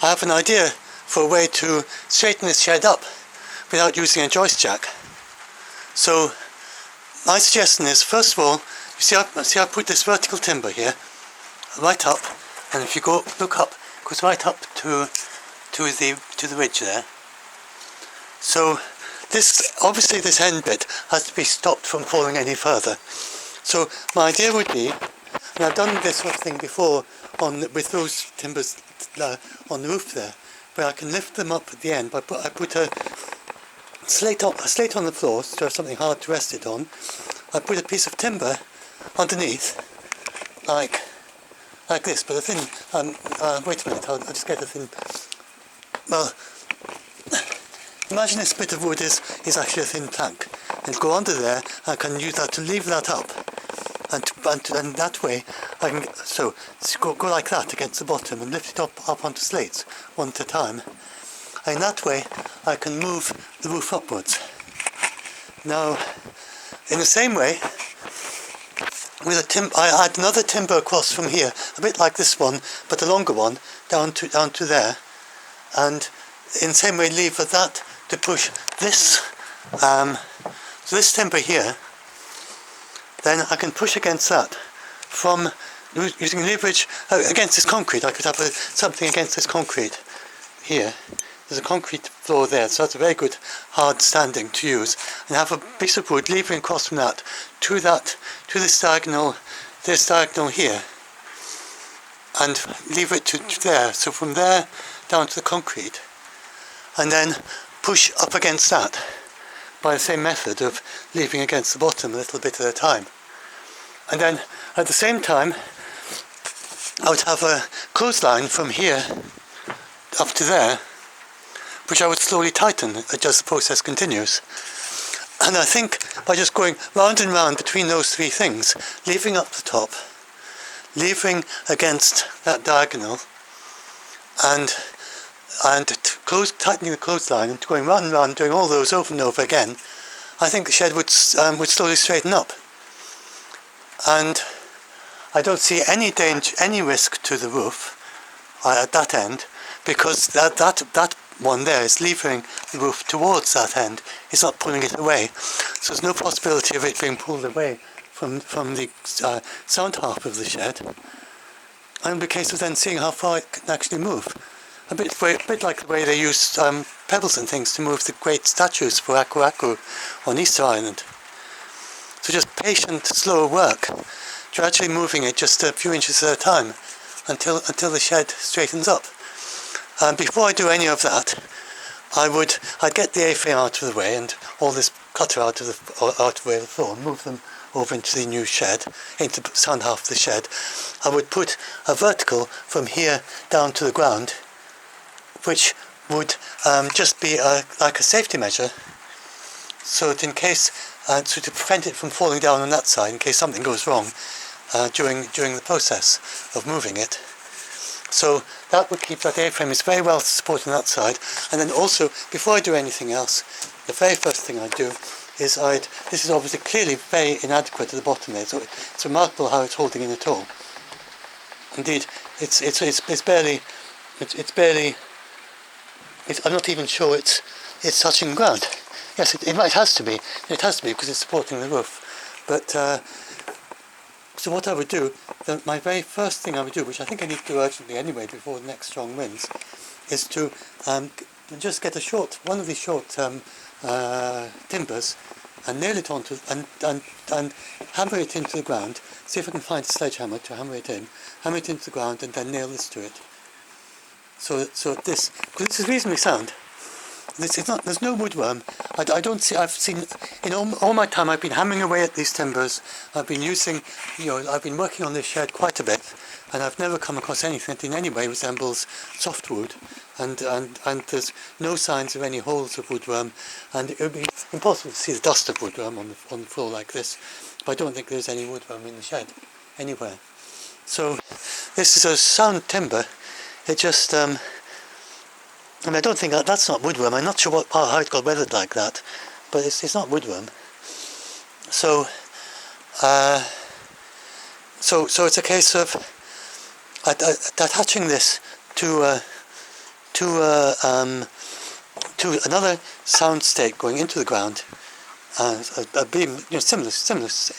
I have an idea for a way to straighten this shed up without using a joist jack. So my suggestion is, first of all, you see I put this vertical timber here, right up, and if you look up, it goes right up to the ridge there. So obviously this end bit has to be stopped from falling any further. So my idea would be, and I've done this sort of thing before with those timbers on the roof there, where I can lift them up at the end. I put a slate on the floor to have something hard to rest it on. I put a piece of timber underneath, like this, but a thin. Wait a minute, I'll just get a thin. Well, imagine this bit of wood is actually a thin plank, and go under there. I can use that to lever that up, and that way I can go like that against the bottom and lift it up onto slates one at a time. And that way I can move the roof upwards. Now, in the same way, I had another timber across from here, a bit like this one, but a longer one, down to there, and in the same way lever that to push this, so this timber here. Then I can push against that from using leverage against this concrete. I could have something against this concrete here. There's a concrete floor there, so that's a very good hard standing to use. And have a piece of wood levering across from that to this diagonal here, and lever it to there. So from there down to the concrete, and then push up against that by the same method of leaving against the bottom a little bit at a time. And then at the same time I would have a clothesline from here up to there, which I would slowly tighten as the process continues. And I think by just going round and round between those three things, leaving up the top, leaving against that diagonal, and tightening the clothesline and going round and round, doing all those over and over again, I think the shed would slowly straighten up. And I don't see any danger, any risk to the roof at that end, because that one there is levering the roof towards that end. It's not pulling it away. So there's no possibility of it being pulled away from the sound half of the shed. And the case of then seeing how far it can actually move. A bit like the way they use pebbles and things to move the great statues for Aku Aku on Easter Island. So just patient, slow work, gradually moving it just a few inches at a time until the shed straightens up. Before I do any of that, I'd get the A-frame out of the way and all this cutter out of the way of the floor, and move them over into the new shed, into the sound half of the shed. I would put a vertical from here down to the ground, which would just be like a safety measure, so that in case, so to prevent it from falling down on that side in case something goes wrong during the process of moving it. So that would keep that A-frame is very well supported on that side. And then also, before I do anything else, the very first thing I'd do is this is obviously clearly very inadequate at the bottom there, so it's remarkable how it's holding in at all. Indeed, it's barely, I'm not even sure it's touching ground. Yes, it has to be. It has to be because it's supporting the roof. But so what I would do, my very first thing I would do, which I think I need to do urgently anyway before the next strong winds, is to just get one of these short timbers and nail it onto and hammer it into the ground. See if I can find a sledgehammer to hammer it into the ground, and then nail this to it. So because this is reasonably sound. There's no woodworm. I've seen, in all my time I've been hammering away at these timbers. I've been working on this shed quite a bit, and I've never come across anything that in any way resembles softwood. And there's no signs of any holes of woodworm, and it would be impossible to see the dust of woodworm on the floor like this. But I don't think there's any woodworm in the shed anywhere. So this is a sound timber. It just and I don't think that's not woodworm. I'm not sure how it got weathered like that, but it's not woodworm. So it's a case of attaching this to to another sound stake going into the ground, a beam, similar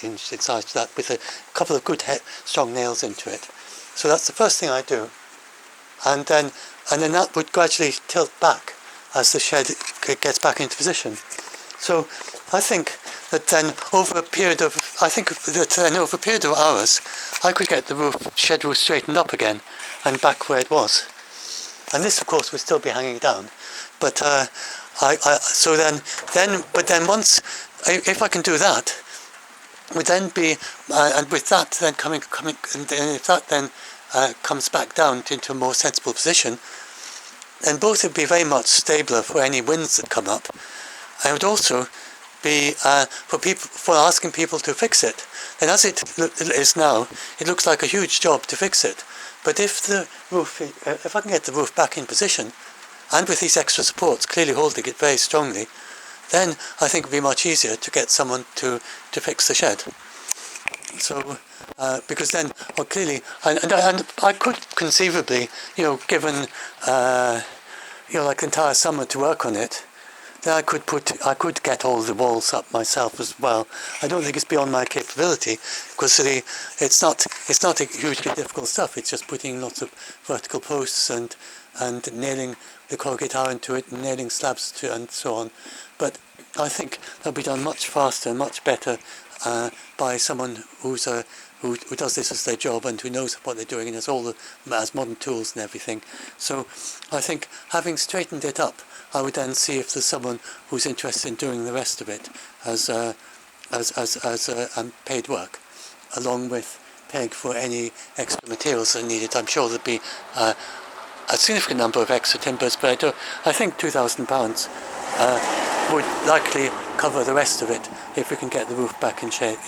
in size to that, with a couple of good strong nails into it. So that's the first thing I do, and then that would gradually tilt back as the shed gets back into position. So I think that then over a period of hours, I could get the shed roof straightened up again and back where it was. And this, of course, would still be hanging down. But then once, if I can do that, would then be, and with that then coming, and if that then comes back down into a more sensible position, then both would be very much stabler for any winds that come up. And it would also be for asking people to fix it. And as it is now, it looks like a huge job to fix it. But if I can get the roof back in position, and with these extra supports clearly holding it very strongly, then I think it would be much easier to get someone to fix the shed. So, because then, clearly, and I could conceivably, given, like the entire summer to work on it, then I could get all the walls up myself as well. I don't think it's beyond my capability, because it's not a hugely difficult stuff. It's just putting lots of vertical posts and nailing the corrugate iron to it, and nailing slabs to it, and so on. But I think that'll be done much faster and much better by someone who does this as their job and who knows what they're doing and has modern tools and everything. So I think having straightened it up, I would then see if there's someone who's interested in doing the rest of it as paid work, along with paying for any extra materials that are needed. I'm sure there'd be a significant number of extra timbers, but I think £2,000 would likely cover the rest of it if we can get the roof back in shape.